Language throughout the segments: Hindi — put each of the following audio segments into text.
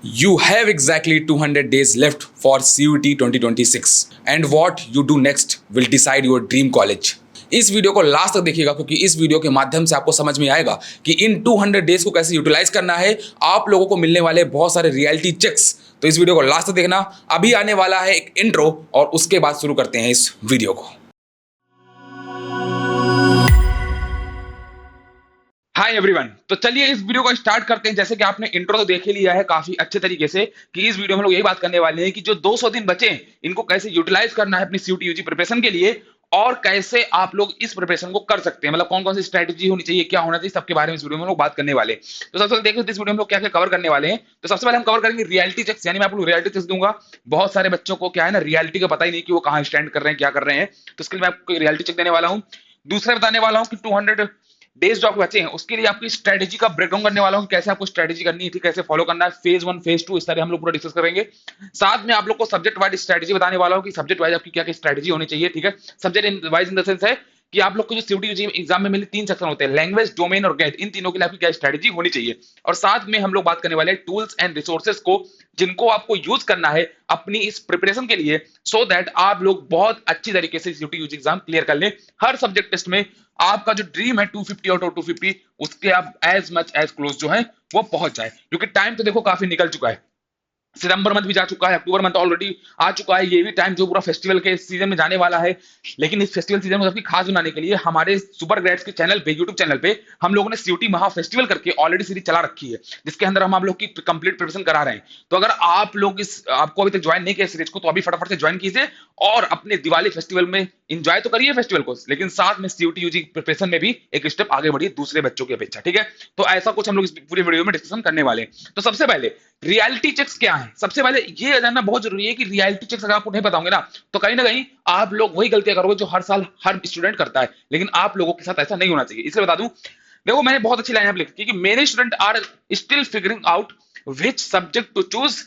You have exactly 200 days left for CUT 2026 and what you do next will decide your dream college. इस वीडियो को लास्ट तक देखिएगा क्योंकि इस वीडियो के माध्यम से आपको समझ में आएगा कि इन 200 डेज को कैसे यूटिलाइज करना है। आप लोगों को मिलने वाले बहुत सारे रियलिटी चेक्स, तो इस वीडियो को लास्ट तक देखना। अभी आने वाला है एक इंट्रो और उसके बाद शुरू करते हैं इस वीडियो को। हाय एवरीवन, तो चलिए इस वीडियो को स्टार्ट करते हैं। जैसे कि आपने इंट्रो तो देख ही लिया है काफी अच्छे तरीके से कि इस वीडियो में लोग यही बात करने वाले हैं कि जो 200 दिन बचे हैं इनको कैसे यूटिलाइज करना है अपनी सीयूटी यूजी प्रिपरेशन के लिए और कैसे आप लोग इस प्रिपरेशन को कर सकते हैं, मतलब कौन कौन सी स्ट्रेटजी होनी चाहिए, क्या होना चाहिए, सबके बारे में इस वीडियो में लोग बात करने वाले हैं। तो सबसे पहले देखो इस वीडियो में लोग क्या क्या कवर करने वाले हैं। तो सबसे पहले हम कवर करेंगे रियलिटी चेक्स, यानी मैं आप लोग रियलिटी चेक्स दूंगा। बहुत सारे बच्चों को क्या है ना, रियलिटी का पता ही नहीं कि वो कहाँ स्टैंड कर रहे हैं, क्या कर रहे हैं, तो उसके लिए मैं आपको रियलिटी चेक देने वाला हूँ। दूसरा बताने वाला हूँ कि 200 डेज जो आपके बचे हैं उसके लिए आपकी स्ट्रेटेजी का ब्रेकडाउन करने वाला हूं, कैसे आपको स्ट्रेटेजी करनी है, कैसे फॉलो करना है, फेज 1 फेज 2 इस तरह हम लोग पूरा डिस्कस करेंगे। साथ में आप लोग को सब्जेक्ट वाइज स्ट्रेटेजी बताने वाला हूं कि सब्जेक्ट वाइज आपकी क्या क्या स्ट्रेटेजी होनी चाहिए। ठीक है, subject wise in the sense है कि आप लोग को जो सीयूटी यूजी एग्जाम में मिले 3 सेक्शन होते हैं, लैंग्वेज, डोमेन और गेट, इन तीनों के लिए आपकी क्या स्ट्रेटेजी होनी चाहिए। और साथ में हम लोग बात करने वाले हैं टूल्स एंड रिसोर्सेज को जिनको आपको यूज करना है अपनी इस प्रिपरेशन के लिए, सो दैट आप लोग बहुत अच्छी तरीके से सीयूटी यूजी एग्जाम क्लियर कर लें। हर सब्जेक्ट टेस्ट में आपका जो ड्रीम है 250 आउट ऑफ 250 उसके आप एज मच एज क्लोज जो है वो पहुंच जाए, क्योंकि टाइम तो देखो काफी निकल चुका है। सितंबर मंथ भी जा चुका है, अक्टूबर मंथ ऑलरेडी आ चुका है, ये भी टाइम जो पूरा फेस्टिवल के सीजन में जाने वाला है। लेकिन इस फेस्टिवल सीजन को सबकी खास बनाने के लिए हमारे सुपर ग्रेड्स के चैनल पे, यूट्यूब चैनल पे हम लोगों ने सीयूटी महा फेस्टिवल करके ऑलरेडी सीरीज चला रखी है, जिसके अंदर हम आप लोग की कंप्लीट प्रिपरेशन करा रहे हैं। तो अगर आप लोग आपको अभी तक ज्वाइन नहीं किया सीरीज को, तो अभी फटाफट से ज्वाइन कीजिए और अपने दिवाली फेस्टिवल में एंजॉय तो करिए फेस्टिवल को, लेकिन साथ में सीयूटी यूजी प्रिपरेशन में भी एक स्टेप आगे बढ़िए दूसरे बच्चों की अपेक्षा। ठीक है, तो ऐसा कुछ हम लोग इस पूरी वीडियो में डिस्कशन करने वाले हैं। तो सबसे पहले रियलिटी चेक्स क्या है, सबसे पहले ये जानना बहुत जरूरी है कि रियलिटी चेक्स अगर आपको नहीं बताओगे ना, तो कहीं ना कहीं आप लोग वही गलतियां करोगे जो हर साल हर स्टूडेंट करता है, लेकिन आप लोगों के साथ ऐसा नहीं होना चाहिए। इसलिए बता दूं, देखो मैंने बहुत अच्छी लाइन लिखी कि मेरे student are still figuring out which subject to choose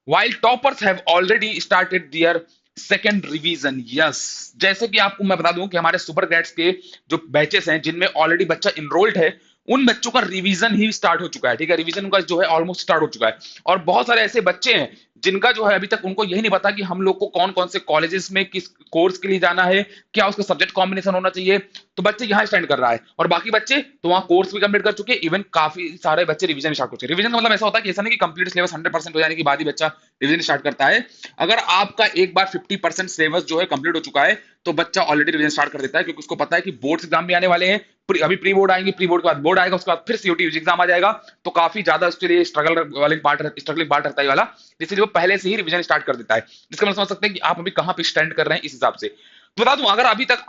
while toppers have already started their second revision. Yes, जैसे कि आपको मैं बता दूं कि हमारे सुपर ग्रेड्स के जो बैचेस हैं जिनमें ऑलरेडी बच्चा इनरोल्ड है, उन बच्चों का रिवीजन ही स्टार्ट हो चुका है। ठीक है, रिवीजन का जो है ऑलमोस्ट स्टार्ट हो चुका है। और बहुत सारे ऐसे बच्चे हैं जिनका जो है अभी तक उनको यही नहीं पता कि हम लोग को कौन कौन से कॉलेजेस में किस कोर्स के लिए जाना है, क्या उसका सब्जेक्ट कॉम्बिनेशन होना चाहिए। तो बच्चे यहाँ स्टैंड कर रहा है और बाकी बच्चे तो वहाँ कोर्स भी कंप्लीट कर चुके हैं, इवन काफी सारे बच्चे रिवीजन स्टार्ट कर चुके हैं। रिवीजन का मतलब ऐसा होता है कि ऐसा नहीं कि कंप्लीट सिलेबस 100% हो जाने के बाद ही बच्चा रिवीजन स्टार्ट करता है। अगर आपका एक बार 50% सिलेबस जो है कंप्लीट हो चुका है तो बच्चा ऑलरेडी रिवीजन स्टार्ट कर देता है, क्योंकि उसको पता है कि बोर्ड एग्जाम भी आने वाले हैं। अभी प्री बोर्ड आएंगे, प्री बोर्ड के बाद बोर्ड आएगा, उसके बाद फिर सीयूटी यूजी एग्जाम आ जाएगा, तो काफी ज्यादा उसके लिए स्ट्रगलिंग पार्ट रहता है वाला, इसलिए वो पहले से ही रिवीजन स्टार्ट कर देता है। जिसका मतलब समझ सकते हैं कि आप अभी कहां पे स्टैंड कर रहे हैं इस हिसाब से। तो बता दूं, अगर अभी तक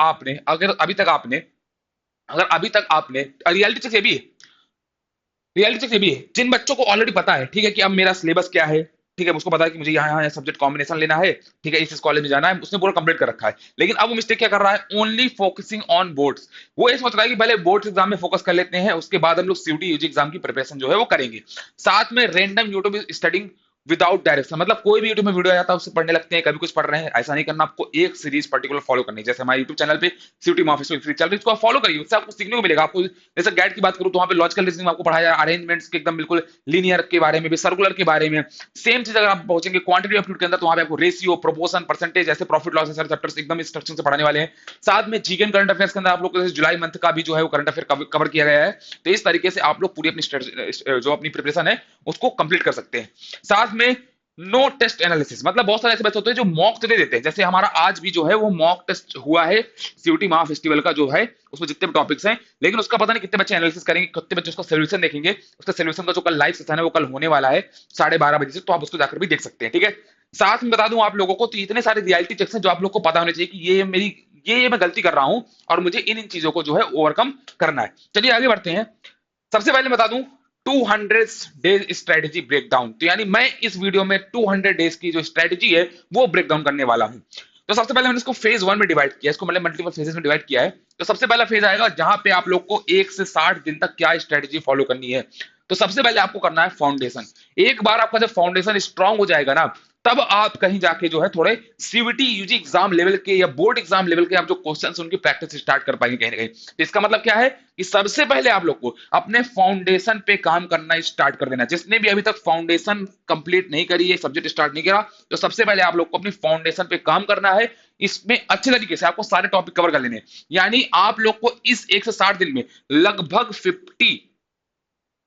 आपने रियलिटी चेक ये भी है, रियलिटी चेक ये भी है जिन बच्चों को ऑलरेडी पता है, ठीक है, कि अब मेरा सिलेबस क्या है, ठीक है, उसको पता है कि मुझे यहाँ यहाँ सब्जेक्ट कॉम्बिनेशन लेना है, ठीक है, इस कॉलेज में जाना है, उसने पूरा कंप्लीट कर रखा है। लेकिन अब वो मिस्टेक क्या कर रहा है, ओनली फोकसिंग ऑन बोर्ड्स। वो ये सोच रहा है कि पहले बोर्ड्स एग्जाम में फोकस कर लेते हैं, उसके बाद हम लोग सीयूटी यूजी एग्जाम की प्रिपरेशन जो है वो करेंगे। साथ में random YouTube studying without direction, मतलब कोई भी यूट्यूब में वीडियो आ जाता है उससे पढ़ने लगते हैं, कभी कुछ पढ़ रहे हैं, ऐसा नहीं करना। आपको एक सीरीज पर्टिकुलर फॉलो करनी है। जैसे हमारे यूट्यूब चैनल पे सीयूटी ऑफिस सीरीज चल रही है, इसको आप फॉलो करिए, उससे आपको सीखने को मिलेगा। आपको जैसे गैट की बात करूं तो वहां पे लॉजिकल रीजनिंग आपको पढ़ाया जाए, अरेंजमेंट्स के एकदम बिल्कुल लीनियर के बारे में भी, सर्कुलर के बारे में। सेम चीज अगर आप पहुंचेंगे क्वांटिटी एप्टीट्यूड के अंदर तो वहां पे आपको रेशियो, प्रोपोर्शन, परसेंटेज, ऐसे प्रॉफिट लॉस सारे चैप्टर्स एकदम इंस्ट्रक्शन से पढ़ाने वाले हैं। साथ में जीके करंट अफेयर्स के अंदर आप लोग जुलाई मंथ का भी जो है वो करंट अफेयर कवर किया गया है। तो इस तरीके से आप लोग पूरी अपनी जो अपनी प्रिपरेशन है उसको कंप्लीट कर सकते हैं। साथ में नो टेस्ट एनालिसिस, मतलब बहुत सारे ऐसे बच्चे होते हैं जो मॉक दे देते हैं। जैसे हमारा आज भी जो है वो मॉक टेस्ट हुआ है सीयूटी महा फेस्टिवल का जो है, उसमें जितने भी टॉपिक्स हैं, लेकिन उसका पता नहीं कितने बच्चे एनालिसिस करेंगे, कितने बच्चे उसका सोल्यूशन देखेंगे। उसका सोल्यूशन का जो कल लाइव सेशन है वो कल होने वाला है 12:30 बजे से, तो आप उसको जाकर भी देख सकते हैं। ठीक है, साथ में बता दूं आप लोगों को, तो इतने सारे रियलिटी चेक्स हैं जो आप लोग को पता होने चाहिए कि ये मैं गलती कर रहा हूं और मुझे इन चीजों को जो है ओवरकम करना है। चलिए आगे बढ़ते हैं। सबसे पहले बता दूं 200 डेज स्ट्रेटेजी ब्रेकडाउन, तो यानी मैं इस वीडियो में 200 डेज की जो स्ट्रेटेजी है वो ब्रेकडाउन करने वाला हूं। तो सबसे पहले मैंने इसको फेज 1 में डिवाइड किया, इसको मतलब मल्टीपल फेजेस में डिवाइड किया है। तो सबसे पहला फेज आएगा जहां पे आप लोग को 1 से 60 दिन तक क्या स्ट्रेटेजी फॉलो करनी है। तो सबसे पहले आपको करना है फाउंडेशन। एक बार आपका जब फाउंडेशन स्ट्रांग हो जाएगा ना, तब आप कहीं जाके जो है थोड़े सीयूईटी यूजी एग्जाम लेवल के या बोर्ड एग्जाम लेवल के आप जो क्वेश्चंस उनकी प्रैक्टिस स्टार्ट कर पाएंगे कहीं ना कहीं। तो इसका मतलब क्या है कि सबसे पहले आप लोग को अपने फाउंडेशन पे काम करना स्टार्ट कर देना। जिसने भी अभी तक फाउंडेशन कंप्लीट नहीं करी है, सब्जेक्ट स्टार्ट नहीं करा, तो सबसे पहले आप लोग को अपनी फाउंडेशन पे काम करना है। इसमें अच्छे तरीके से आपको सारे टॉपिक कवर कर लेने हैं। यानी आप लोग को इस 1 से 60 दिन में लगभग 50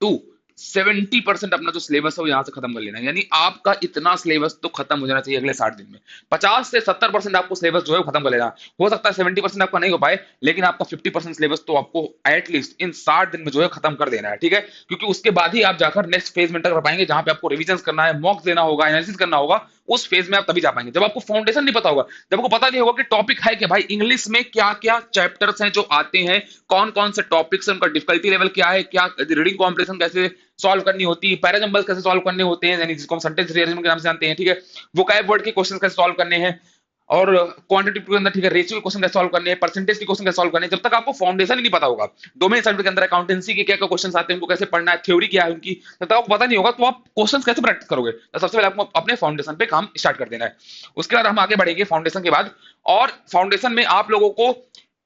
to 70% अपना जो सिलेबस है वो यहां से खत्म कर लेना है। यानी आपका इतना सिलेबस तो खत्म हो जाना चाहिए अगले 60 दिन में। 50 से 70% आपको सिलेबस जो है वो खत्म कर लेना। हो सकता है 70% आपका नहीं हो पाए, लेकिन आपका 50% सिलेबस तो आपको एटलीस्ट इन 60 दिन में जो है खत्म कर देना है, ठीक है। क्योंकि उसके बाद ही आप जाकर नेक्स्ट फेज में एंटर कर पाएंगे, जहां पे आपको रिविजन करना है, मॉक्स देना होगा, एनालिसिस करना होगा। उस फेज में आप तभी जा पाएंगे जब आपको फाउंडेशन नहीं पता होगा, जब आपको पता नहीं होगा कि टॉपिक है कि भाई इंग्लिश में क्या क्या चैप्टर्स हैं जो आते हैं, कौन कौन से टॉपिक्स हैं, उनका डिफिकल्टी लेवल क्या है, क्या रीडिंग कॉम्प्रिहेंशन कैसे सॉल्व करनी होती है, पैराजम्बल्स कैसे सॉल्व करने होते हैं, यानी जिसको हम सेंटेंस रीअरेंजमेंट के नाम से जानते हैं, ठीक है। वोकैब वर्ड के क्वेश्चन कैसे सॉल्व करने हैं, और क्वांटिटी के अंदर, ठीक है, रेशियो के क्वेश्चन कैसे सॉल्व करने हैं, परसेंटेज के क्वेश्चन कैसे सॉल्व करने हैं, जब तक आपको फाउंडेशन ही नहीं पता होगा, डोमेन सब्जेक्ट के अंदर अकाउंटेंसी के क्या क्या क्वेश्चन आते हैं, उनको कैसे पढ़ना है, थ्योरी क्या है उनकी, जब तक आपको पता नहीं होगा तो आप क्वेश्चन कैसे प्रैक्टिस करोगे। तो सबसे पहले आपको अपने फाउंडेशन पे काम स्टार्ट कर देना है। उसके बाद हम आगे बढ़ेंगे फाउंडेशन के बाद। और फाउंडेशन में आप लोगों को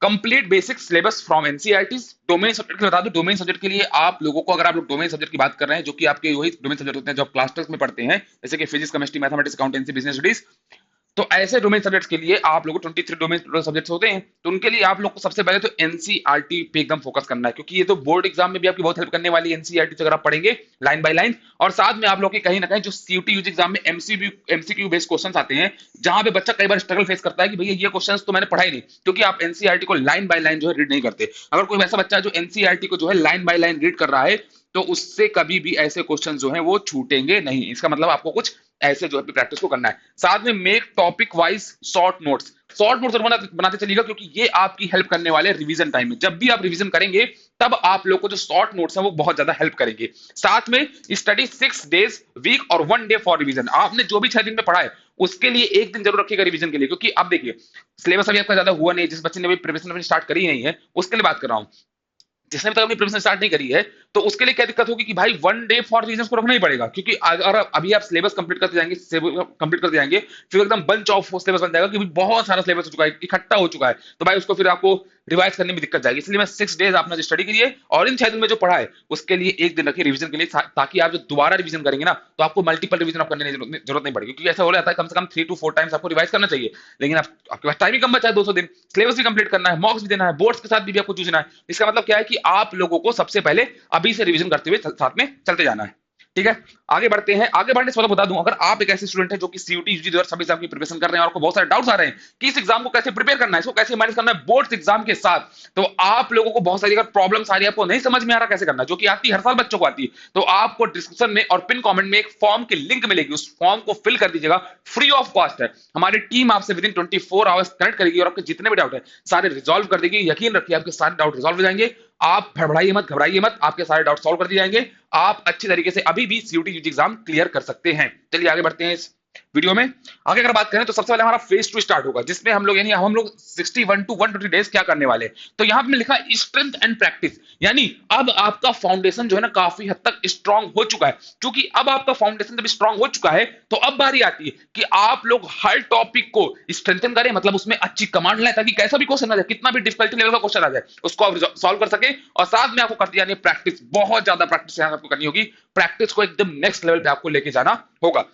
complete basic syllabus from NCERT. Domain subject के बता दूं, डोमेन सब्जेक्ट के लिए आप लोगों को, अगर आप लोग डोमेन सब्जेक्ट की बात कर रहे हैं, जो कि आपके वही डोमेन सब्जेक्ट होते हैं जो आप क्लास टेस्ट में पढ़ते हैं, जैसे कि physics, chemistry, mathematics, accountancy, business studies, तो ऐसे डोमेन सब्जेक्ट्स के लिए आप लोगों को 23 डोमेन सब्जेक्ट्स होते हैं। तो उनके लिए आप लोग को सबसे पहले तो एनसीईआरटी पे एकदम फोकस करना है, क्योंकि ये तो बोर्ड एग्जाम में भी आपकी बहुत हेल्प करने वाली है एनसीईआरटी, अगर आप पढ़ेंगे लाइन बाय लाइन। और साथ में आप लोग के कहीं ना कहीं जो सीयूटी यूजी एग्जाम में एमसीक्यू बेस्ड क्वेश्चंस आते हैं, जहां पे बच्चा कई बार स्ट्रगल फेस करता है कि भैया ये क्वेश्चंस तो मैंने पढ़ा ही नहीं, क्योंकि आप एनसीईआरटी को लाइन बाय लाइन जो है रीड नहीं करते। अगर कोई ऐसा बच्चा जो एनसीईआरटी को जो है लाइन बाय लाइन रीड कर रहा है, तो उससे कभी भी ऐसे क्वेश्चन जो है वो छूटेंगे नहीं। इसका मतलब आपको कुछ ऐसे जो है प्रैक्टिस को करना है। साथ में make topic wise short notes बनाते चलिएगा, क्योंकि ये आपकी हेल्प करने वाले रिवीजन टाइम में। जब भी आप रिवीजन करेंगे तब आप लोग को जो शॉर्ट नोट्स हैं वो बहुत ज्यादा हेल्प करेंगे। साथ में स्टडी 6 days वीक और 1 day फॉर रिवीजन। आपने जो भी 6 दिन में पढ़ा है उसके लिए एक दिन जरूर रखिएगा रिवीजन के लिए, क्योंकि अब देखिए सिलेबस अभी आपका ज्यादा हुआ नहीं, जिस बच्चे ने अभी प्रिपरेशन अपनी स्टार्ट करी नहीं है उसके लिए बात कर रहा हूं। जिसने तक अपनी प्रिपरेशन स्टार्ट नहीं करी है, तो उसके लिए क्या दिक्कत होगी कि भाई 1 day फॉर रिवीजन को रखना ही पड़ेगा, क्योंकि अगर अभी आप सिलेबस कंप्लीट करते जाएंगे फिर एकदम बंच ऑफ सिलेबस बन जाएगा, क्योंकि बहुत सारा सिलेबस हो चुका है, इकट्ठा हो चुका है, तो भाई उसको फिर आपको रिवाइज करने में दिक्कत जाएगी। इसलिए मैं 6 days आपने स्टडी करिए, और इन 6 दिन में जो पढ़ा है उसके लिए एक दिन रखिए रिवीजन के लिए, ताकि आप जो दोबारा रिवीजन करेंगे ना तो आपको मल्टीपल रिवीजन करने की जरूरत नहीं पड़ेगी। क्योंकि ऐसा हो जाता है कम से कम 3 to 4 टाइम्स आपको रिवाइज करना चाहिए, लेकिन आपके पास टाइम ही कम बचा है, 200 दिन, सिलेबस भी कंप्लीट करना है, मॉक्स भी देना है, बोर्ड्स के साथ भी आपको जूझना है। इसका मतलब क्या है कि आप लोगों को सबसे पहले अभी से रिवीजन करते हुए साथ में चलते जाना है, ठीक है। आगे बढ़ते हैं। आगे बढ़ने से पहले बता दूं, अगर आप एक ऐसे स्टूडेंट है जो कि सीयूटी यूजी सभी एग्जाम की प्रिपरेशन कर रहे हैं और आपको बहुत सारे डाउट्स आ रहे हैं कि इस एग्जाम को कैसे प्रिपेयर करना है, इसको कैसे मैनेज करना है बोर्ड्स एग्जाम के साथ, तो आप लोगों को बहुत सारी अगर प्रॉब्लम्स आ रही है, आपको नहीं समझ में आ रहा कैसे करना है, जो कि आती है हर साल बच्चों को आती है, तो आपको डिस्क्रिप्शन में और पिन कमेंट में एक फॉर्म की लिंक मिलेगी, उस फॉर्म को फिल कर दीजिएगा, फ्री ऑफ कॉस्ट है। हमारी टीम आपसे विद इन 24 आवर्स कनेक्ट करेगी और आपके जितने भी डाउट है सारे रिजॉल्व कर देगी। यकीन रखिए आपके सारे डाउट रिजॉल्व हो जाएंगे। आप घबराइए मत, घबराइए मत, आपके सारे डाउट सॉल्व कर दिए जाएंगे। आप अच्छी तरीके से अभी भी सीयूटी यूजी एग्जाम क्लियर कर सकते हैं। चलिए आगे बढ़ते हैं इस वीडियो में। आगे अगर बात करें तो सबसे पहले हमारा फेज 2 स्टार्ट होगा, जिसमें हम लोग 61 to 120 डेज क्या करने वाले हैं। तो यहां पे लिखा है स्ट्रेंथ एंड प्रैक्टिस, यानी अब आपका फाउंडेशन जो है ना काफी हद तक स्ट्रांग हो चुका है। क्योंकि अब आपका फाउंडेशन जब स्ट्रांग हो चुका है तो अब बारी आती है कि आप लोग हर टॉपिक को स्ट्रेंथन करें, मतलब उसमें अच्छी कमांड लाए, ताकि कैसा भी क्वेश्चन आ जाए, कितना भी डिफिकल्टी लेवल का क्वेश्चन आ जाए, उसको आप सॉल्व कर सके। और साथ में आपको करती जानी है प्रैक्टिस, बहुत ज्यादा प्रैक्टिस यहां आपको करनी होगी। प्रैक्टिस को एकदम नेक्स्ट लेवल पे आपको लेके जाना होगा।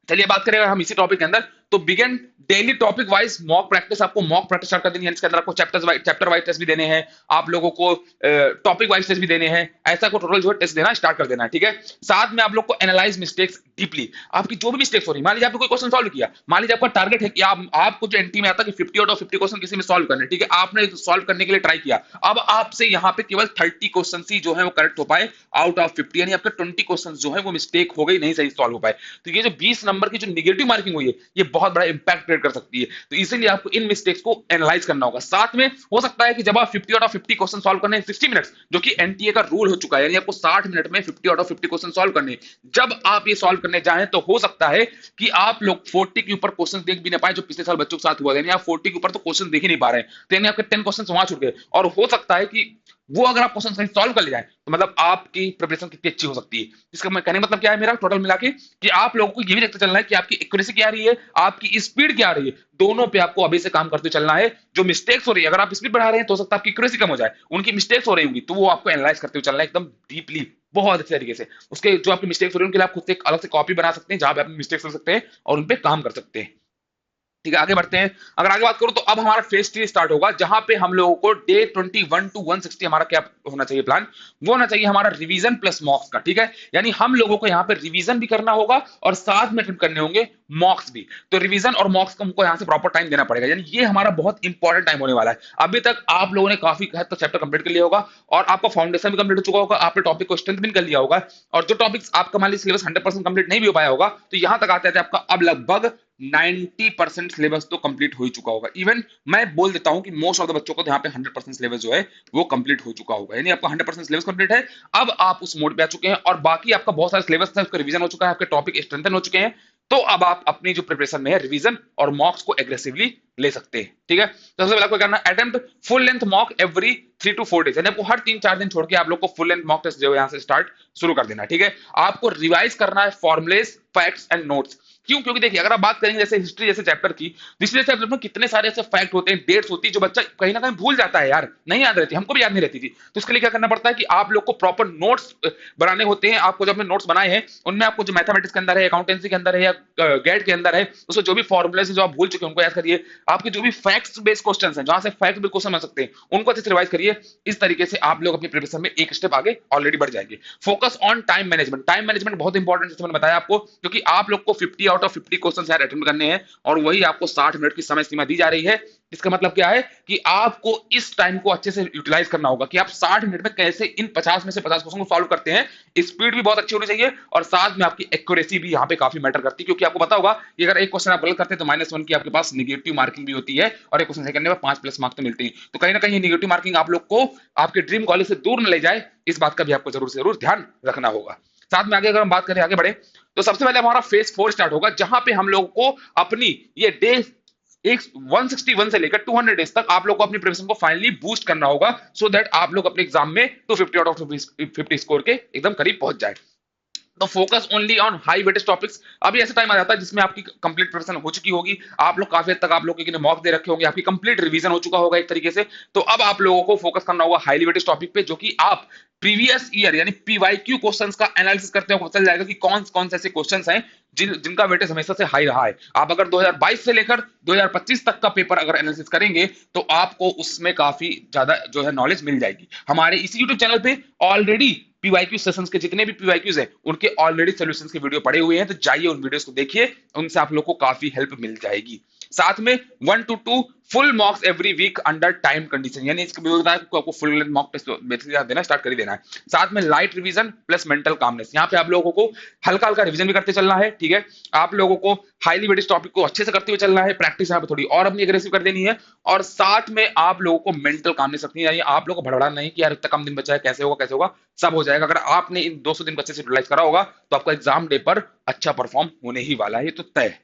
चलिए बात करें हम इसी टॉपिक के अंदर, तो begin daily topic wise mock practice. आपको मॉक प्रैक्टिस स्टार्ट कर देनी है, इसके अंदर आपको चैप्टर वाइज टेस्ट भी देने हैं, आप लोगों को टॉपिक वाइज टेस्ट भी देने हैं, ऐसा को टोटल जो है टेस्ट देना स्टार्ट कर देना है, ठीक है। साथ में आप लोग को एनालाइज मिस्टेक्स डीपली, आपकी जो भी मिस्टेक्स हो रही है, मान लीजिए आपने कोई क्वेश्चन सॉल्व किया, मान लीजिए आपका टारगेट है कि आपको जो एनटी में आता है कि 50 आउट ऑफ 50 क्वेश्चन किसी में सॉल्व करने, ठीक है, आपने सॉल्व करने के लिए ट्राई किया, अब आपसे यहाँ पे केवल 30 क्वेश्चन ही जो है वो करेक्ट हो पाए आउट ऑफ 50, यानी आपके 20 क्वेश्चन जो है वो मिस्टेक हो गई, नहीं सही सॉल्व हो पाए, तो ये जो 20 नंबर की जो निगेटिव मार्किंग हुई है ये बहुत बड़ा इंपैक्ट क्रिएट कर सकती है। तो इसीलिए आपको इन मिस्टेक्स को एनालाइज करना होगा। साथ में हो सकता है कि जब आप 50 आउट ऑफ 50 क्वेश्चन सॉल्व करने 60 मिनट्स, जो कि एनटीए का रूल हो चुका है, यानी आपको 60 मिनट में 50 आउट ऑफ 50 क्वेश्चन सॉल्व करने, जब आप ये सॉल्व करने जाएं तो हो सकता है कि आप लोग 40 के ऊपर क्वेश्चन देख भी ना पाए, जो पिछले साल बच्चों के साथ हुआ, यानी आप 40 के ऊपर तो क्वेश्चन देख ही नहीं पा रहे हैं, तो यानी आपके 10 क्वेश्चन वहां छूट गए। और हो सकता है कि वो अगर आप क्वेश्चन सही सॉल्व कर ले जाए तो मतलब आपकी प्रिपरेशन कितनी अच्छी हो सकती है। इसका मैं कहने का मतलब क्या है मेरा टोटल मिला के, कि आप लोगों को ये भी देखते चलना है कि आपकी एक्यूरेसी क्या आ रही है, आपकी स्पीड क्या आ रही है, दोनों पे आपको अभी से काम करते चलना है। जो मिस्टेक्स हो रही है, अगर आप स्पीड बढ़ा रहे हैं तो हो सकता है आपकी एक्यूरेसी कम हो जाए, उनकी मिस्टेक्स हो रही होंगी तो वो आपको एनालाइज करते हुए चलना है एकदम डीपली, बहुत अच्छे तरीके से। उसके जो आपकी मिस्टेक्स हो रही है उनके लिए आप खुद से एक अलग से कॉपी बना सकते हैं जहां पे आप मिस्टेक्स कर सकते हैं और उन पे काम कर सकते हैं। ठीक है, आगे बढ़ते हैं। अगर आगे बात करूं तो अब हमारा फेज 3 स्टार्ट होगा, जहां पे हम लोगों को डे 21 टू 160 हमारा क्या होना चाहिए प्लान, वो होना चाहिए हमारा रिवीजन प्लस मॉक्स का। ठीक है, यानी हम लोगों को यहाँ पे रिवीजन भी करना होगा और साथ में अटेम्प्ट करने होंगे मॉक्स भी। तो रिवीजन और मॉक्स को हमको यहाँ से प्रॉपर टाइम देना पड़ेगा, यानी ये हमारा बहुत इंपॉर्टेंट टाइम होने वाला है। अभी तक आप लोगों ने काफी हद तक चैप्टर कंप्लीट कर लिया होगा और आपका फाउंडेशन भी कंप्लीट हो चुका होगा, आपने टॉपिक को स्ट्रेंथ भी कर लिया होगा, और जो टॉपिक्स आपका मान लीजिए सिलेबस 100% कंप्लीट नहीं भी हो पाया होगा, तो यहां तक आते आते आपका अब लगभग 90% सिलेबस तो कंप्लीट हो ही चुका होगा। इवन मैं बोल देता हूं कि मोस्ट ऑफ द बच्चों को तो यहाँ पे 100% सिलेबस जो है वो कंप्लीट हो चुका होगा, यानी आपका 100% सिलेबस कंप्लीट है। अब आप उस मोड पे आ चुके हैं और बाकी आपका बहुत सारा सिलेबस था उसका रिवीजन हो चुका है, आपके टॉपिक स्ट्रेंथन हो चुके हैं। तो अब आप अपनी जो प्रिपरेशन में है रिवीजन और मॉक्स को एग्रेसिवली ले सकते हैं। ठीक है, तो सबसे पहले आपको करना attempt full length mock every 3 to 4 days, यानी आपको हर 3-4 दिन छोड़ के आप लोग को फुल लेंथ मॉक टेस्ट जो है यहाँ से स्टार्ट शुरू कर देना है। ठीक है, आपको रिवाइज करना है फॉर्मुलेस, फैक्ट्स एंड नोट्स। क्यों? क्योंकि देखिए अगर आप बात करेंगे जैसे हिस्ट्री जैसे चैप्टर की, हिस्ट्री जैसे चैप्टर में कितने सारे ऐसे फैक्ट होते हैं, डेट्स होती है जो बच्चा कहीं ना कहीं भूल जाता है यार, नहीं याद रहती, हमको भी याद नहीं रहती थी। तो उसके लिए क्या करना पड़ता है कि आप लोग को प्रॉपर नोट्स बनाने होते हैं। आपको जो अपने नोट्स बनाए हैं उनमें आपको जो मैथमेटिक्स के अंदर है, अकाउंटेंसी के अंदर है या गेट के अंदर है, उसमें जो भी फॉर्मुलेस जो आप भूल चुके हैं उनको याद करिए। आपके जो भी फैक्ट्स बेस्ड क्वेश्चन हैं जहां से फैक्ट बेस्ड क्वेश्चन बन सकते हैं उनको अच्छे से रिवाइज करिए। इस तरीके से आप लोग अपनी प्रिपरेशन में एक स्टेप आगे ऑलरेडी बढ़ जाएंगे। Focus on time management, time management बहुत इंपॉर्टेंट जैसे मैंने बताया आपको, क्योंकि आप लोग को 50 आउट ऑफ 50 क्वेश्चन यार अटेम्प्ट करने हैं और वही आपको 60 मिनट की समय सीमा दी जा रही है। इसका मतलब क्या है कि आपको इस टाइम को अच्छे से यूटिलाइज करना होगा कि आप 60 मिनट में कैसे इन 50 में से 50 क्वेश्चन को सॉल्व करते हैं। स्पीड भी बहुत अच्छी होनी चाहिए और साथ में आपकी एक्यूरेसी भी यहाँ पे काफी मैटर करती है, क्योंकि आपको पता होगा कि अगर एक क्वेश्चन आप गलत करते हैं तो -1 की आपके पास निगेटिव मार्किंग भी होती है और एक क्वेश्चन सही करने में 5+ मार्क तो मिलते हैं। तो कहीं ना कहीं निगेटिव मार्किंग आप लोग को आपके ड्रीम कॉलेज से दूर न ले जाए, इस बात का भी आपको जरूर से जरूर ध्यान रखना होगा। साथ में आगे अगर हम बात करें आगे बढ़े तो सबसे पहले हमारा फेज 4 स्टार्ट होगा, जहां पे हम लोगों को अपनी ये डे एक 161 से लेकर 200 डेज तक आप लोग को अपनी प्रिपरेशन को फाइनली बूस्ट करना होगा, सो दैट आप लोग अपने एग्जाम में 250 आउट ऑफ 50 स्कोर के एकदम करीब पहुंच जाए। तो focus only on high weightage topics. अभी ऐसा टाइम आ जाता है जिसमें आपकी कंप्लीट प्रिपरेशन हो चुकी होगी, आप लोग काफी हद तक आप लोग के मॉक दे रखे होंगे, आपकी कंप्लीट रिवीजन हो चुका होगा एक तरीके से। तो अब आप लोगों को फोकस करना होगा हाईली वेटेज टॉपिक पे, जो कि आप प्रीवियस ईयर यानी पीवाईक्यू क्वेश्चंस का एनालिसिस करते हो चल जाएगा कि कौन कौन से ऐसे क्वेश्चंस हैं जिनका वेटेज हमेशा से हाई रहा है। आप अगर 2022 से लेकर 2025 तक का पेपर अगर एनालिसिस करेंगे तो आपको उसमें काफी ज्यादा जो है नॉलेज मिल जाएगी। हमारे इसी यूट्यूब चैनल पे ऑलरेडी पीवाईक्यू सेशंस के जितने भी पीवाईक्यूज हैं उनके ऑलरेडी सॉल्यूशंस के वीडियो पड़े हुए हैं, तो जाइए उन वीडियोस को देखिए, उनसे आप लोग को काफी हेल्प मिल जाएगी। साथ में 1 to 2 full mocks every week under time condition, यानी इसका मतलब है कि आपको full length mock test basically देना स्टार्ट कर ही देना है। साथ में light revision plus mental calmness, यहाँ पे आप लोगों को हल्का हल्का रिवीजन भी करते चलना है। ठीक है, आप लोगों को हाईली वेटेज टॉपिक को अच्छे से करते हुए चलना है, प्रैक्टिस यहाँ पे थोड़ी और अपनी एग्रेसिव कर देनी है, और साथ में आप लोगों को मेंटल कामनेस रखनी है, यानी आप लोगों को भड़बड़ाना नहीं कि यार इतना कम दिन बचा है, कैसे होगा कैसे होगा, सब हो जाएगा। अगर आपने इन 200 दिन को अच्छे से यूटिलाइज करा होगा तो आपका एग्जाम डे पर अच्छा परफॉर्म होने ही वाला है, ये तो तय है।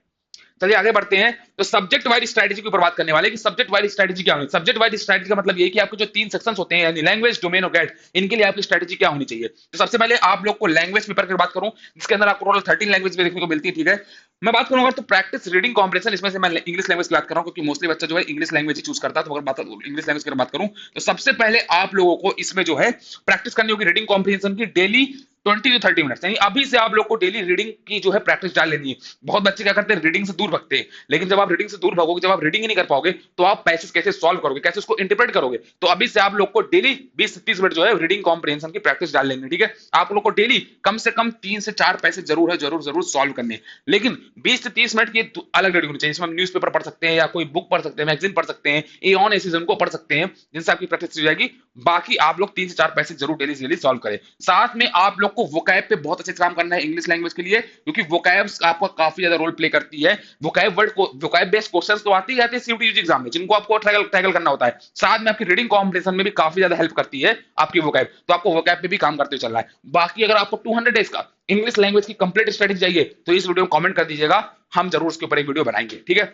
चलिए आगे बढ़ते हैं। तो सब्जेक्ट वाइज स्ट्रेटजी के ऊपर बात करने वाले कि सब्जेक्ट वाइज स्ट्रेटजी क्या होनी है। सब्जेक्ट वाइज स्ट्रेटजी का मतलब ये कि आपके जो 3 सेक्शंस होते हैं यानी लैंग्वेज, डोमेन और गेट, इनके लिए आपकी स्ट्रेटजी क्या होनी चाहिए। तो सबसे पहले आप लोग को लैंग्वेज पेपर की बात करूं जिसके अंदर आपको टोटल 13 लैंग्वेज देखने को मिलती है। ठीक है, मैं बात करूंगा तो प्रैक्टिस रीडिंग कॉम्प्रिहेंशन, इसमें से मैं इंग्लिश लैंग्वेज की बात कर रहा हूं क्योंकि मोस्टली बच्चा जो है इंग्लिश लैंग्वेज ही चूज करता है। तो अगर बात इंग्लिश लैंग्वेज की बात करूं तो सबसे पहले आप लोगों को इसमें जो है प्रैक्टिस करनी होगी रीडिंग कॉम्प्रिहेंशन की डेली 20 to 30 मिनट्स, यानी अभी से आप लोग को डेली रीडिंग की जो है प्रैक्टिस डाल लेनी है। बहुत बच्चे क्या करते हैं रीडिंग से दूर भगते हैं, लेकिन जब आप रीडिंग से दूर भागोगे, जब आप रीडिंग ही नहीं कर पाओगे तो आप पैसेज कैसे सॉल्व करोगे, कैसे उसको इंटरप्रेट करोगे। तो अभी से आप लोग को डेली 20 से 30 मिनट जो है रीडिंग कॉम्प्रिहेंशन की प्रैक्टिस डाल लेनी है। ठीक है, आप लोग को डेली कम से कम 3 से 4 पैसेज जरूर है जरूर जरूर सॉल्व करने, लेकिन 20 से 30 मिनट की अलग रीडिंग होनी चाहिए, जिसमें न्यूज पेपर पढ़ सकते हैं या कोई बुक पढ़ सकते हैं, मैगजीन पढ़ सकते हैं, ए ऑन एसीजन को पढ़ सकते हैं, जिनसे आपकी प्रैक्टिस हो जाएगी। बाकी आप लोग 3 से 4 पैसेज जरूर डेली सॉल्व करें। साथ में आप लोग को वोकैब पे बहुत अच्छे से काम करना है इंग्लिश लैंग्वेज के लिए, क्योंकि वोकैब्स आपका काफी ज्यादा रोल प्ले करती है। वोकैब वर्ड को वोकैब बेस्ड क्वेश्चंस तो आते ही आते हैं सीयूटी यूजी एग्जाम में, जिनको आपको टैकल करना होता है। साथ में आपकी रीडिंग कॉम्प्रिहेंशन में भी काफी ज्यादा हेल्प करती है आपकी वोकैब, तो आपको वोकैब पे भी काम करते हुए चलना है। बाकी अगर आपको 200 डेज का इंग्लिश लैंग्वेज की कंप्लीट स्ट्रेटजी चाहिए तो इस वीडियो में कमेंट कर दीजिएगा, हम जरूर उसके ऊपर एक वीडियो बनाएंगे। ठीक है,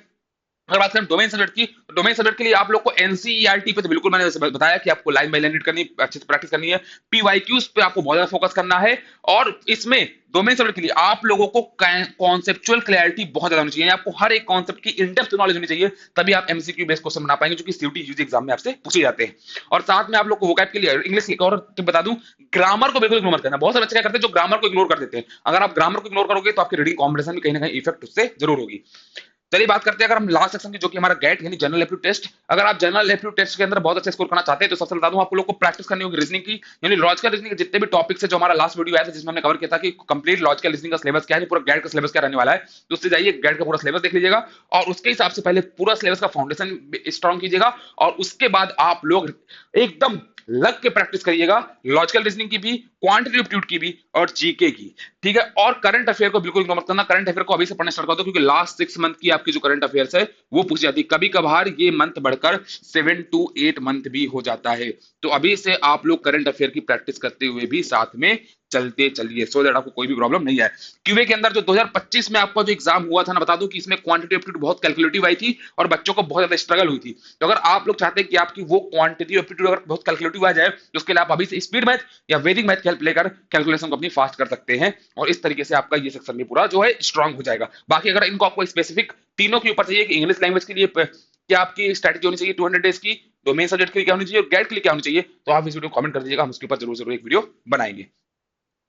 अगर बात करें डोमेन सब्जेक्ट की, तो डोमेन सब्जेक्ट के लिए आप लोग को एनसीईआरटी पे तो बिल्कुल मैंने जैसे बताया कि आपको लाइन बाय लाइन रीड करनी, अच्छे से प्रैक्टिस करनी है। पीवाईक्यूज पे आपको बहुत ज्यादा फोकस करना है। और इसमें डोमेन सब्जेक्ट के लिए आप लोगों को कॉन्सेप्चुअल क्लैरिटी बहुत ज्यादा होनी चाहिए, आपको हर एक कॉन्सेप्ट की इन डेप्थ नॉलेज होनी चाहिए, तभी आप एमसीक्यू बेस्ड क्वेश्चन बना पाएंगे जो कि सीयूटी यूजी एग्जाम में आपसे पूछे जाते हैं। और साथ में आप लोग को वोकैब के लिए इंग्लिश एक और टिप बता दूं, ग्रामर को बिल्कुल इग्नोर मत करना। बहुत सारे बच्चे क्या करते हैं जो ग्रामर को इग्नोर कर देते हैं, अगर आप ग्रामर को इग्नोर करोगे तो आपकी रीडिंग कॉम्पिटिशन में कहीं ना कहीं इफेक्ट उससे जरूर होगी। चलिए बात करते हैं अगर हम लास्ट सेक्शन की, जो कि हमारा गेट यानी जनरल एप्टीट्यूड टेस्ट। अगर आप जनरल एप्टीट्यूड टेस्ट के अंदर बहुत अच्छा स्कोर करना चाहते हैं तो सबसे बता दूं आपको लोग को प्रैक्टिस करनी होगी रीजनिंग की, यानी लॉजिकल रीजनिंग के जितने भी टॉपिक्स है, जो हमारा लास्ट वीडियो आया था जिसमें हमने कवर किया था कि कंप्लीट लॉजिकल रीजनिंग का सिलेबस क्या है, पूरा गेट का सिलेबस क्या रहने वाला है, तो उससे जाइए गेट का पूरा सिलेबस देख लीजिएगा और उसके हिसाब से पहले पूरा सिलेबस का फाउंडेशन स्ट्रॉन्ग कीजिएगा और उसके बाद आप लोग एकदम लग के प्रैक्टिस करिएगा, लॉजिकल रीजनिंग की भी, क्वांटिटेटिव एप्टीट्यूड की भी और जीके की। ठीक है, और करंट अफेयर को बिल्कुल इग्नोर मत करना, करंट अफेयर को अभी से पढ़ना स्टार्ट कर दो क्योंकि लास्ट 6 मंथ की आपकी जो करंट अफेयर्स है वो पूछी जाती है। कभी कभार ये मंथ बढ़कर 7 to 8 मंथ भी हो जाता है, तो अभी से आप लोग करंट अफेयर की प्रैक्टिस करते हुए भी साथ में चलते चलिए, सो दैट आपको कोई भी प्रॉब्लम नहीं आए। क्यूए के अंदर जो 2025 में आपका जो एग्जाम हुआ था ना, बता दूं कि इसमें क्वांटिटेटिव एप्टीट्यूड बहुत कैलकुलेटिव आई थी और बच्चों को बहुत ज्यादा स्ट्रगल हुई थी। तो अगर आप लोग चाहते हैं कि आपकी वो क्वांटिटेटिव एप्टीट्यूड अगर बहुत कैलकुलेटिव आ जाए तो उसके लिए आप अभी से स्पीड मैथ या वैदिक मैथ की हेल्प लेकर कैलकुलेशन को अपनी फास्ट कर सकते हैं और इस तरीके से आपका ये सेक्शन भी पूरा जो है स्ट्रांग हो जाएगा। बाकी अगर इनको आपको स्पेसिफिक तीनों के ऊपर चाहिए कि इंग्लिश लैंग्वेज के लिए क्या आपकी स्ट्रैटेजी होनी चाहिए 200 डेज की, डोमेन सब्जेक्ट के लिए क्या होनी चाहिए और गेट के लिए क्या होनी चाहिए, तो आप इस वीडियो को कमेंट कर दीजिएगा, हम उसके ऊपर जरूर जरूर एक वीडियो बनाएंगे।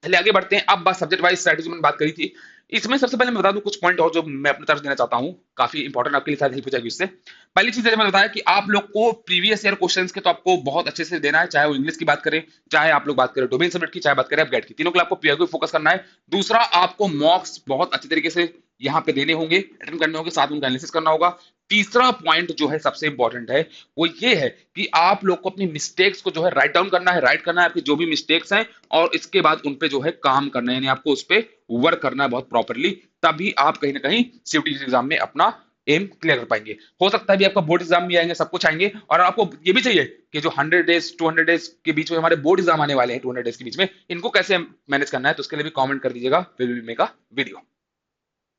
चलिए आगे बढ़ते हैं। अब बात सब्जेक्ट वाइज स्ट्रेटजी में बात करी थी, इसमें सबसे पहले मैं बता दूं कुछ पॉइंट और जो मैं अपनी तरफ से देना चाहता हूं, काफी इंपॉर्टेंट आपके लिए शायद हेल्प हो जाएगी इससे। पहली चीज मैंने बताया कि आप लोग को प्रीवियस ईयर क्वेश्चंस के तो आपको बहुत अच्छे से देना है, चाहे वो इंग्लिश की बात करें, चाहे आप लोग बात करें डोमेन सब्जेक्ट की, चाहे बात करें आप गेट की, तीनों के लिए आपको पीआईक्यू फोकस करना है। दूसरा, आपको मॉक्स बहुत अच्छे तरीके से यहाँ पे देने होंगे, अटेंड करने होंगे, साथ में उनका एनालिसिस करना होगा। तीसरा पॉइंट जो है सबसे इंपॉर्टेंट है वो ये है कि आप लोग को अपनी मिस्टेक्स को जो है राइट डाउन करना है, राइट करना है आपकी जो भी मिस्टेक्स हैं और इसके बाद उन पे जो है काम करना है, यानी आपको उस पे वर्क करना है बहुत प्रॉपरली, तभी आप कहीं ना कहीं सीयूटी एग्जाम में अपना एम क्लियर कर पाएंगे। हो सकता है भी आपका बोर्ड एग्जाम भी आएंगे, सब कुछ आएंगे और आपको ये भी चाहिए कि जो 100 डेज 200 डेज के बीच में हमारे बोर्ड एग्जाम आने वाले हैं, 200 डेज के बीच में इनको कैसे मैनेज करना है, तो उसके लिए भी कमेंट कर दीजिएगा, will be make a video.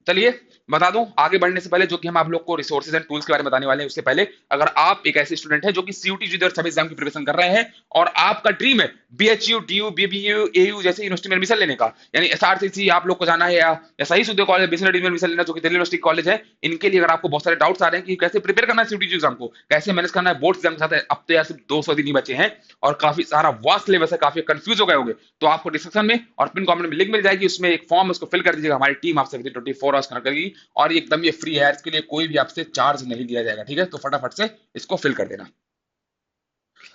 चलिए बता दूं आगे बढ़ने से पहले जो कि हम आप लोग को रिसोर्सेज एंड टूल्स के बारे में बताने वाले हैं, उससे पहले अगर आप एक ऐसे स्टूडेंट हैं जो कि सीयूटी जीडी और सभी एग्जाम की प्रिपरेशन कर रहे हैं और आपका ड्रीम है बीएचयू डीयू बीबीयू एयू जैसे यूनिवर्सिटी में एडमिशन लेने का, यानी एसआरसीसी आप लोग को जाना है या सही सुधे कॉलेज बिजनेस में एडमिशन लेना जो कि दिल्ली यूनिवर्सिटी कॉलेज है, इनके लिए अगर आपको बहुत सारे डाउट्स आ रहे हैं कि कैसे प्रिपेयर करना है सीयूटी एग्जाम को, कैसे मैनेज करना है बोर्ड एग्जाम के साथ, अब तो यार सिर्फ 200 दिन ही बचे हैं और काफी सारा वास्ट सिलेबस है, काफी कंफ्यूज हो गए होंगे, तो आपको डिस्क्रिप्शन में और पिन कमेंट में लिंक मिल जाएगी, उसमें एक फॉर्म है उसको फिल कर दीजिएगा, हमारी टीम आपसे 24 आवर्स कनेक्ट करेगी और एकदम ये फ्री है, इसके लिए कोई भी आपसे चार्ज नहीं लिया जाएगा। ठीक है, तो फटाफट से इसको फिल कर देना।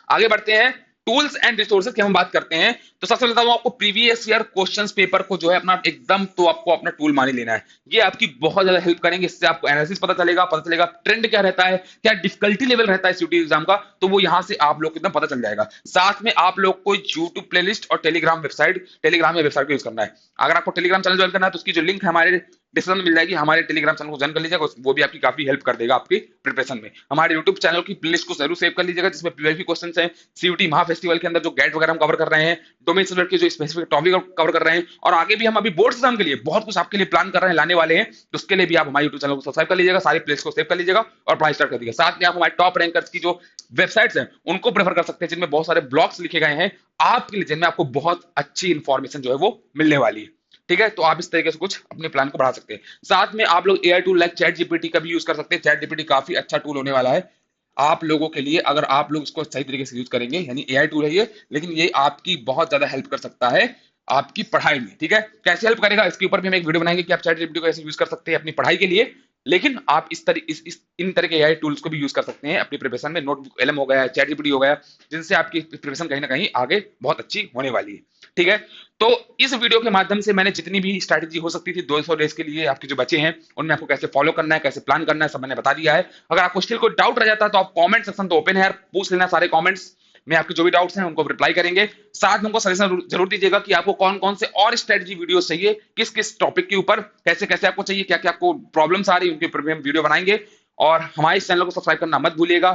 आगे बढ़ते हैं टूल्स एंड रिसोर्सेज की हम बात करते हैं, तो सबसे पहले आपको प्रीवियस ईयर क्वेश्चंस पेपर को जो है अपना एकदम तो आपको अपना टूल मान ही लेना है, ये आपकी बहुत ज्यादा हेल्प करेंगे, इससे आपको एनालिसिस पता चलेगा ट्रेंड क्या रहता है, क्या डिफिकल्टी लेवल रहता है सीयूटी एग्जाम का, तो वो यहां से आप लोग को एकदम पता चल जाएगा। साथ में आप लोग को यूट्यूब प्लेलिस्ट और टेलीग्राम या वेबसाइट को यूज करना है। अगर आपको टेलीग्राम चैनल ज्वाइन करना है तो उसकी जो लिंक है हमारे डिस्क्रिप्शन में मिल जाएगी, हमारे टेलीग्राम चैनल को ज्वाइन कर लीजिएगा, वो भी आपकी काफी हेल्प कर देगा आपकी प्रिपरेशन में। हमारे यूट्यूब चैनल की प्लेलिस्ट को जरूर सेव कर लीजिएगा जिसमें पीवाईक्यू क्वेश्चंस हैं, सीयूटी महा फेस्टिवल के अंदर जो गेट वगैरह हम कवर कर रहे हैं, डोमेन सब्जेक्ट के जो स्पेसिफिक टॉपिक कवर कर रहे हैं और आगे भी हम अभी बोर्ड एग्जाम के लिए बहुत कुछ आपके लिए प्लान कर रहे हैं, लाने वाले हैं, तो उसके लिए भी आप हमारे यूट्यूब चैनल को सब्सक्राइब कर लीजिएगा, सारी प्लेलिस्ट को सेव कर लीजिएगा और पढ़ाई स्टार्ट कर दीजिएगा। साथ में आप हमारे टॉप रैंकर्स की जो वेबसाइट्स हैं उनको प्रेफर कर सकते हैं जिनमें बहुत सारे ब्लॉग्स लिखे गए हैं आपके लिए, जिनमें आपको बहुत अच्छी इंफॉर्मेशन जो है वो मिलने वाली है। ठीक है, तो आप इस तरीके से कुछ अपने प्लान को बढ़ा सकते हैं। साथ में आप लोग AI tool like chat GPT का भी यूज कर सकते हैं, चैट जीपीटी काफी अच्छा टूल होने वाला है आप लोगों के लिए, अगर आप लोग इसको सही तरीके से यूज करेंगे, यानी एआई टूल है ये, लेकिन ये आपकी बहुत ज्यादा हेल्प कर सकता है आपकी पढ़ाई में। ठीक है, कैसे हेल्प करेगा इसके ऊपर भी हम एक वीडियो बनाएंगे कि आप चैट जीपीटी को कैसे यूज कर सकते हैं अपनी पढ़ाई के लिए, लेकिन आप इन तरह के एआई टूल्स को भी यूज कर सकते हैं अपनी प्रिपरेशन में। नोटबुक एलएम हो गया, चैट जीपीटी हो गया, जिनसे आपकी प्रिपरेशन कहीं ना कहीं आगे बहुत अच्छी होने वाली है। ठीक है, तो इस वीडियो के माध्यम से मैंने जितनी भी स्ट्रैटेजी हो सकती थी 200 डेज के लिए आपके जो बचे हैं उनमें आपको कैसे फॉलो करना है, कैसे प्लान करना है, सब मैंने बता दिया है। अगर आपको स्टिल कोई डाउट रह जाता है तो आप कमेंट सेक्शन तो ओपन है यार, पूछ लेना सारे कमेंट्स में, आपके जो भी डाउट्स हैं उनको रिप्लाई करेंगे। साथ में उनको सजेशन जरूर दीजिएगा कि आपको कौन कौन से और स्ट्रेटजी वीडियो चाहिए, किस किस टॉपिक के ऊपर कैसे कैसे आपको चाहिए, क्या क्या आपको प्रॉब्लम्स आ रही है उनके ऊपर भी हम वीडियो बनाएंगे। और हमारे इस चैनल को सब्सक्राइब करना मत भूलिएगा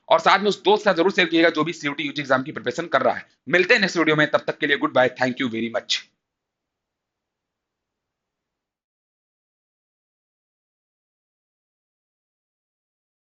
और साथ में उस दोस्त का जरूर शेयर कीजिएगा जो भी सीयूटी यूजी एग्जाम की प्रिपरेशन कर रहा है। मिलते हैं नेक्स्ट वीडियो में, तब तक के लिए goodbye, thank you very much.